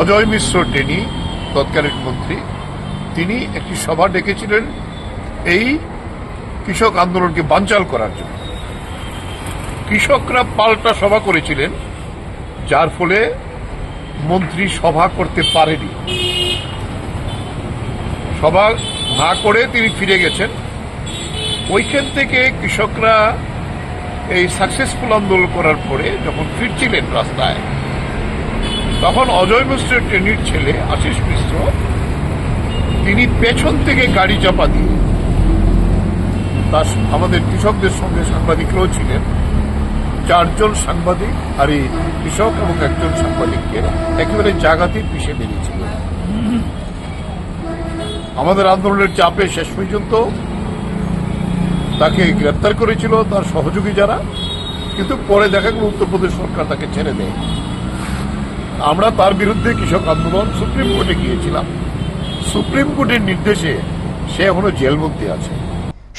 অজয় মিশ্র টেনি, তৎকালীন মন্ত্রী, তিনি একটি সভা ডেকেছিলেন এই কৃষক আন্দোলনকে বানচাল করার জন্য। কৃষকরা পাল্টা সভা করেছিলেন, যার ফলে মন্ত্রী সভা করতে পারেনি। সভা না করে তিনি ফিরে গেছেন। ওইখান থেকে কৃষকরা এই সাকসেসফুল আন্দোলন করার পরে যখন ফিরছিলেন রাস্তায়, তখন অজয় মিশ্রের ট্রেনির ছেলে আশিস মিশ্র তিনি পেছন থেকে গাড়ি চাপা দিয়ে আমাদের কৃষকদের সঙ্গে সাংবাদিকরাও ছিলেন, 4 জন সাংবাদিক আর এই কৃষক এবং 1 জন সাংবাদিককে একেবারে জায়গাতেই পিষে মেরেছিল। আমাদের আন্দোলনের চাপে শেষ পর্যন্ত তাকে গ্রেপ্তার করেছিল তার সহযোগী যারা, কিন্তু পরে দেখা গেল উত্তরপ্রদেশ সরকার তাকে ছেড়ে দেয়। আমরা তার বিরুদ্ধে কৃষক আন্দোলন সুপ্রিম কোর্টে গিয়েছিলাম। সুপ্রিম কোর্টের নির্দেশে সে এখনো জেলমুক্তি আছে।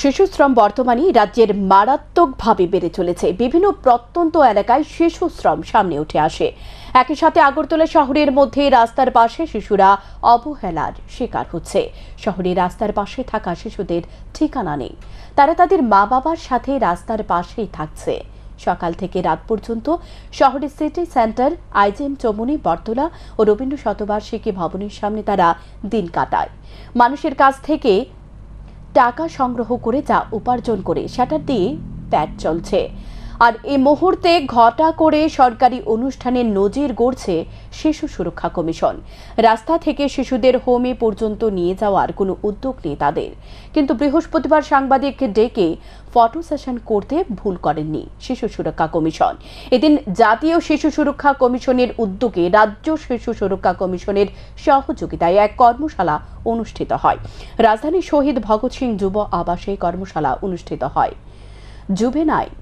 শিশু শ্রম বর্তমানে রাজ্যের মারাত্মকভাবে বেড়ে চলেছে। বিভিন্ন প্রত্যন্ত এলাকায় শিশু শ্রম সামনে উঠে আসে। একই সাথে আগরতলা শহরের মধ্যে রাস্তার পাশে শিশুরা অবহেলার শিকার হচ্ছে। শহরের রাস্তার পাশে থাকা শিশুদের ঠিকানা নেই, তারা তাদের মা বাবার সাথে রাস্তার পাশেই থাকছে। সকাল থেকে রাত পর্যন্ত শহরের সিটি সেন্টার, আইজিএম চৌমুহনী, বটতলা ও রবীন্দ্র শতবার্ষিকী ভবনের সামনে তারা দিন কাটায়। মানুষের কাছ থেকে টাকা সংগ্রহ করে যা উপার্জন করে সেটা দিয়ে পেট চলছে। আর এই মুহূর্তে ঘটা করে সরকারি অনুষ্ঠানে নজির গড়ছে শিশু সুরক্ষা কমিশন। রাস্তা থেকে শিশুদের হোমে পর্যন্ত নিয়ে যাওয়ার কোনো উদ্যোগ নেই তাদের। কিন্তু বৃহস্পতিবার সাংবাদিককে ডেকে ফটো সেশন করতে ভুল করেননি শিশু সুরক্ষা কমিশন। এদিন জাতীয় শিশু সুরক্ষা কমিশনের উদ্যোগে রাজ্য শিশু সুরক্ষা কমিশনের সহযোগিতায় এক কর্মশালা অনুষ্ঠিত হয়। রাজধানীর শহীদ ভগৎ সিং যুব আবাসে কর্মশালা অনুষ্ঠিত হয়। জুভেনাইল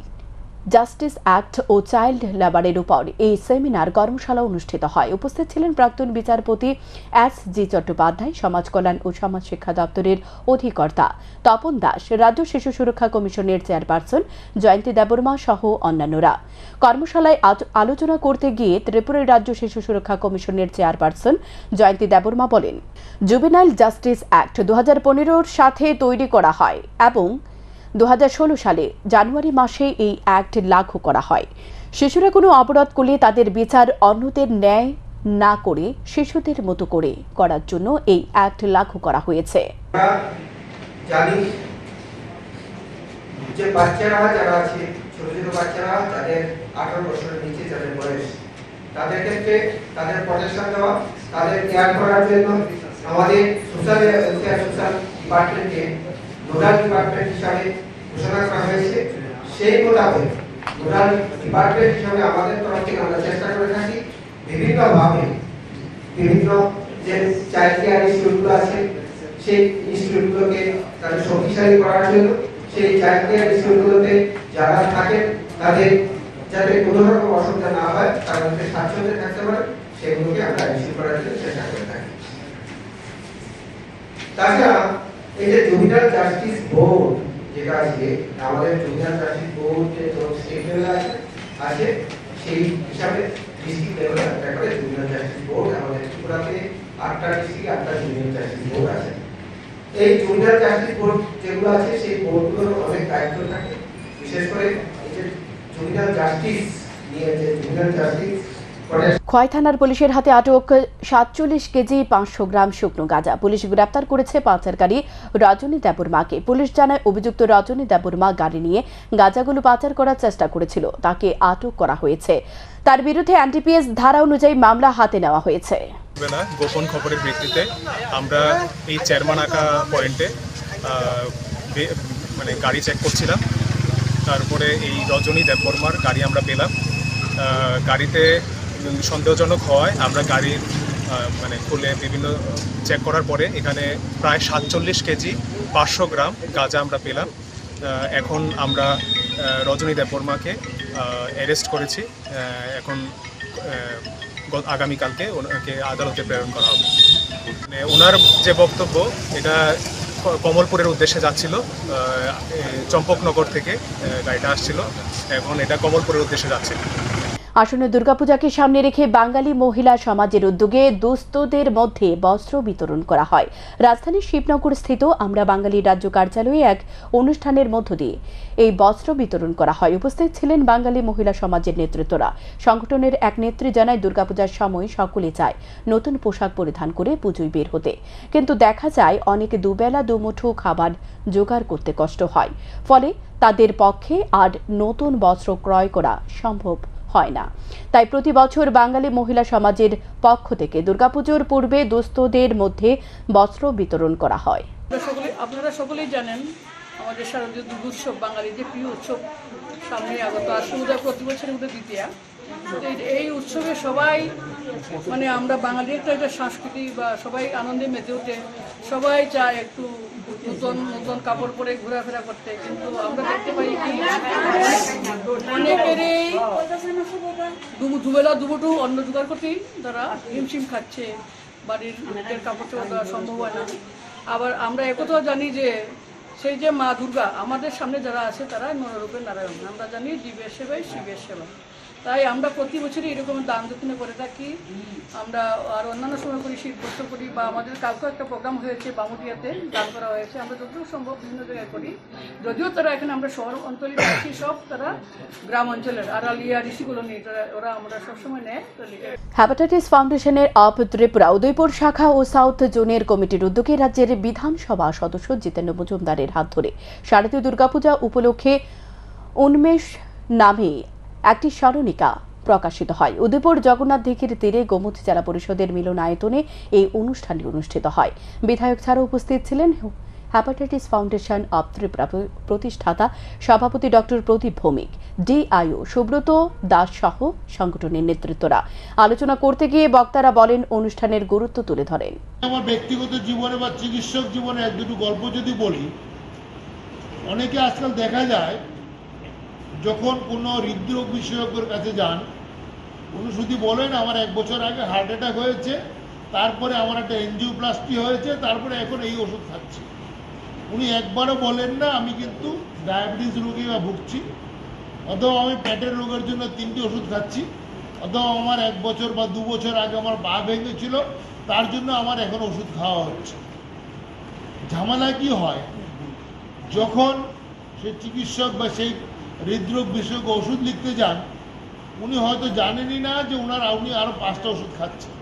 জাস্টিস অ্যাক্ট ও চাইল্ড লেবারের উপর এই সেমিনার কর্মশালা অনুষ্ঠিত হয়। উপস্থিত ছিলেন প্রাক্তন বিচারপতি S.G. চট্টোপাধ্যায়, সমাজ কল্যাণ ও সমাজ শিক্ষা দপ্তরের অধিকর্তা তপন দাস, রাজ্য শিশু সুরক্ষা কমিশনের চেয়ারপারসন জয়ন্তী দেববর্মা সহ অন্যান্যরা। কর্মশালায় আলোচনা করতে গিয়ে ত্রিপুরার রাজ্য শিশু সুরক্ষা কমিশনের চেয়ারপারসন জয়ন্তী দেববর্মা বলেন, জুভেনাইল জাস্টিস অ্যাক্ট 2015-র সাথে তৈরি করা হয় এবং 2016 সালে জানুয়ারি মাসে এই অ্যাক্ট লাগু করা হয়। শিশুরা কোনো অপরাধ করলে তাদের বিচার অন্যদের ন্যায় না করে শিশুদের মতো করে করার জন্য এই অ্যাক্ট লাগু করা হয়েছে। জানি যে বাচ্চারা যারা আছে, ছোট ছোট বাচ্চারা যাদের 18 বছরের নিচে যাদের বয়স, তাদের ক্ষেত্রে তাদের প্রটেকশন দেওয়া, তাদের কেয়ার করার জন্য আমাদের সোশ্যাল ডিপার্টমেন্টকে নোডাল ডিপার্টমেন্ট হিসাবে ঘোষণা করা হয়েছে। সেই মোতাবেক নোডাল ডিপার্টমেন্ট হিসাবে আমাদের তরফ থেকে আমরা চেষ্টা করে থাকি বিভিন্ন যে চাইল্ড কেয়ার ইনস্টিটিউটগুলো আছে সেই ইনস্টিটিউটগুলোকে তাদের শক্তিশালী করার জন্য, সেই চাইল্ড কেয়ার ইনস্টিটিউটগুলোতে যারা থাকেন তাদের যাতে কোনো রকম অসুবিধা না হয়, তারা যাতে স্বাচ্ছন্দ্যে থাকতে পারে, সেগুলোকে আমরা নিশ্চিত করার জন্য চেষ্টা করে থাকি। তাছাড়া এই যে জুভেনাইল জাস্টিস বোর্ড যেটা আছে, আমাদের জুভেনাইল জাস্টিস বোর্ড যে স্টেট লেভেলে আছে সেই হিসাবে ডিস্ট্রিক্ট লেভেলে একটা করে জুভেনাইল জাস্টিস বোর্ড আমাদের ত্রিপুরাতে 8টা ডিস্ট্রিক্টে 8টা জুভেনাইল জাস্টিস বোর্ড আছে। এই জুভেনাইল জাস্টিস বোর্ড যেগুলো আছে সেই বোর্ডগুলোর অনেক দায়িত্ব থাকে, বিশেষ করে এই যে জুভেনাইল জাস্টিস নিয়ে যে জুভেনাইল জাস্টিস খোয়াই থানার পুলিশের হাতে আটক 47 কেজি 500 গ্রাম শুকনো গাঁজা। পুলিশ গ্রেপ্তার করেছে পাচারকারী রজনী দেববর্মাকে। পুলিশ জানায় অভিযুক্ত রজনী দেববর্মা গাড়ি নিয়ে গাঁজাগুলো পাচার করার চেষ্টা করেছিল, তাকে আটক করা হয়েছে। তার বিরুদ্ধে এনডিপিএস ধারা অনুযায়ী মামলা হাতে নেওয়া হয়েছে। গোপন খবরের ভিত্তিতে আমরা এই চেয়ারমানাকা পয়েন্টে মানে গাড়ি চেক করছিলাম। তারপরে এই রজনী দেববর্মার গাড়ি আমরা পেলাম। গাড়িতে সন্দেহজনক হওয়ায় আমরা গাড়ির মানে খুলে বিভিন্ন চেক করার পরে এখানে প্রায় 47 কেজি 500 গ্রাম গাঁজা আমরা পেলাম। এখন আমরা রজনী দেববর্মাকে অ্যারেস্ট করেছি। এখন আগামীকালকে ওনাকে আদালতে প্রেরণ করা হবে। মানে ওনার যে বক্তব্য, এটা কমলপুরের উদ্দেশ্যে যাচ্ছিল, চম্পকনগর থেকে গাড়িটা আসছিল, এখন এটা কমলপুরের উদ্দেশ্যে যাচ্ছিল। আসন্ন দুর্গাপূজাকে সামনে রেখে বাঙালি মহিলা সমাজের উদ্যোগে দুস্থদের মধ্যে বস্ত্র বিতরণ করা হয়। রাজধানীর শিবনগর স্থিত আমরা বাঙালি রাজ্য কার্যালয়ে এক অনুষ্ঠানের মধ্য দিয়ে এই বস্ত্র বিতরণ করা হয়। উপস্থিত ছিলেন বাঙালি মহিলা সমাজের নেতৃত্বরা। সংগঠনের এক নেত্রী জানায়, দুর্গাপূজার সময় সকলে চায় নতুন পোশাক পরিধান করে পুজোয় বের হতে, কিন্তু দেখা যায় অনেকে দুবেলা দুমুঠো খাবার জোগাড় করতে কষ্ট হয়, ফলে তাদের পক্ষে আর নতুন বস্ত্র ক্রয় করা সম্ভব হয় না। তাই প্রতি বছর বাঙালি মহিলা সমাজের পক্ষ থেকে দুর্গাপুজোর পূর্বে দুস্থদের মধ্যে বস্ত্র বিতরণ করা হয়। আপনারা সকলেই জানেন, আমাদের শারদীয় দুর্গোৎসব বাঙালির যে প্রিয় উৎসব সামনে আগত আসছে, প্রতি বছরের মধ্যে দ্বিতীয়া। এই উৎসবে সবাই মানে আমরা বাঙালির একটা সংস্কৃতি বা সবাই আনন্দে মেতে ওঠে, সবাই চায় একটু নতুন নতুন কাপড় পরে ঘোরাফেরা করতে, কিন্তু আমরা দেখতে পাই কি অনেকেরই দুবেলা দুবটু অন্ন জোগাড় করতেই তারা হিমশিম খাচ্ছে, বাড়ির লোকের কাপড় চোপড় দেওয়া সম্ভব হয় না। আবার আমরা একথাও জানি যে সেই যে মা দুর্গা আমাদের সামনে যারা আছে তারা নররূপের নারায়ণ, আমরা জানি জীবের সেবাই শিবের সেবা। তাই আমরা প্রতি বছরই এরকম দান দক্ষিণা করে থাকি। আমরা আর অন্যান্য সময় করি, শীত বস্ত্র করি, বা আমাদের কালকেও একটা প্রোগ্রাম হয়েছে বামুটিয়াতে দান করা হয়েছে। আমরা যতটুকু সম্ভব বিভিন্ন জায়গায় করি, যদিও তারা এখানে আমরা শহর অঞ্চলে আছি, সব তারা গ্রাম অঞ্চলের আড়ালিয়া ঋষিগুলো নিয়ে ওরা আমরা সবসময় নেয়। হ্যাপাটাইটিস ফাউন্ডেশনের অফ ত্রিপুরা উদয়পুর শাখা ও সাউথ জোনের কমিটির উদ্যোগে রাজ্যের বিধানসভা সদস্য জিতেন্দ্র মজুমদারের হাত ধরে শারদীয় দুর্গাপূজা উপলক্ষে উন্মেষ নামে একটি স্মরণিকা প্রকাশিত হয়। উদয়পুর জগন্নাথ দিঘির তীরে গোমতী জেলা পরিষদের মিলনায়তনে এই অনুষ্ঠানটি অনুষ্ঠিত হয়। বিধায়ক ছাড়াও উপস্থিত ছিলেন হ্যাপাটাইটিস ফাউন্ডেশন অব ত্রিপুরা প্রতিষ্ঠাতা সভাপতি ডক্টর প্রদীপ ভৌমিক, ডিআইও সুব্রত দাস সহ সংগঠনের নেতৃত্বরা। আলোচনা করতে গিয়ে বক্তারা বলেন, অনুষ্ঠানের গুরুত্ব তুলে ধরেন। আমার ব্যক্তিগত জীবনে বা চিকিৎসক জীবনে এক দুটো গল্প যদি বলি, অনেকে আজকাল দেখা যায় যখন কোনো হৃদরোগ বিশেষজ্ঞের কাছে যান, উনি শুধু বলেন আমার 1 বছর আগে হার্ট অ্যাটাক হয়েছে, তারপরে আমার একটা এনজিওপ্লাস্টি হয়েছে, তারপরে এখন এই ওষুধ খাচ্ছি। উনি একবারও বলেন না আমি কিন্তু ডায়াবেটিস রোগী বা ভুগছি, অথবা আমি পেটের রোগের জন্য 3টি ওষুধ খাচ্ছি, অথবা আমার 1 বছর বা 2 বছর আগে আমার পা ভেঙেছিল, তার জন্য আমার এখন ওষুধ খাওয়া হচ্ছে। ঝামেলা কি হয়, যখন সেই চিকিৎসক বা সেই হৃদরোগ বিশেষজ্ঞ ওষুধ লিখতে যান, উনি হয়তো জানেনই না যে উনি আরও 5টা ওষুধ খাচ্ছেন।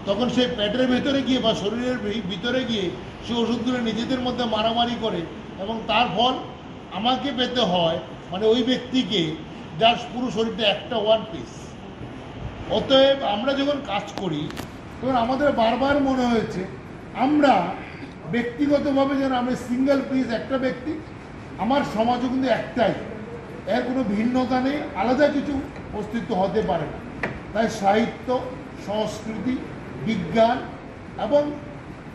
তখন সেই পেটের ভেতরে গিয়ে বা শরীরের ভিতরে গিয়ে সেই ওষুধগুলো নিজেদের মধ্যে মারামারি করে, এবং তার ফল আমাকে পেতে হয়, মানে ওই ব্যক্তিকে যার পুরো শরীরটা একটা 1 পিস। অতএব আমরা যখন কাজ করি তখন আমাদের বারবার মনে হয়েছে আমরা ব্যক্তিগতভাবে যেন আমরা সিঙ্গেল পিস একটা ব্যক্তি, আমার সমাজও কিন্তু একটাই, এর কোনো ভিন্নতা নেই, আলাদা কিছু অস্তিত্ব হতে পারে না। তাই সাহিত্য, সংস্কৃতি, বিজ্ঞান এবং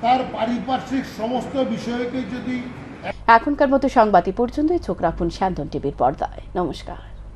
তার পারিপার্শ্বিক সমস্ত বিষয়কে যদি এখনকার মতো সংবাদ পর্যন্তই। চোখ রাখুন স্যান্দন টিভির পর্দায়। নমস্কার।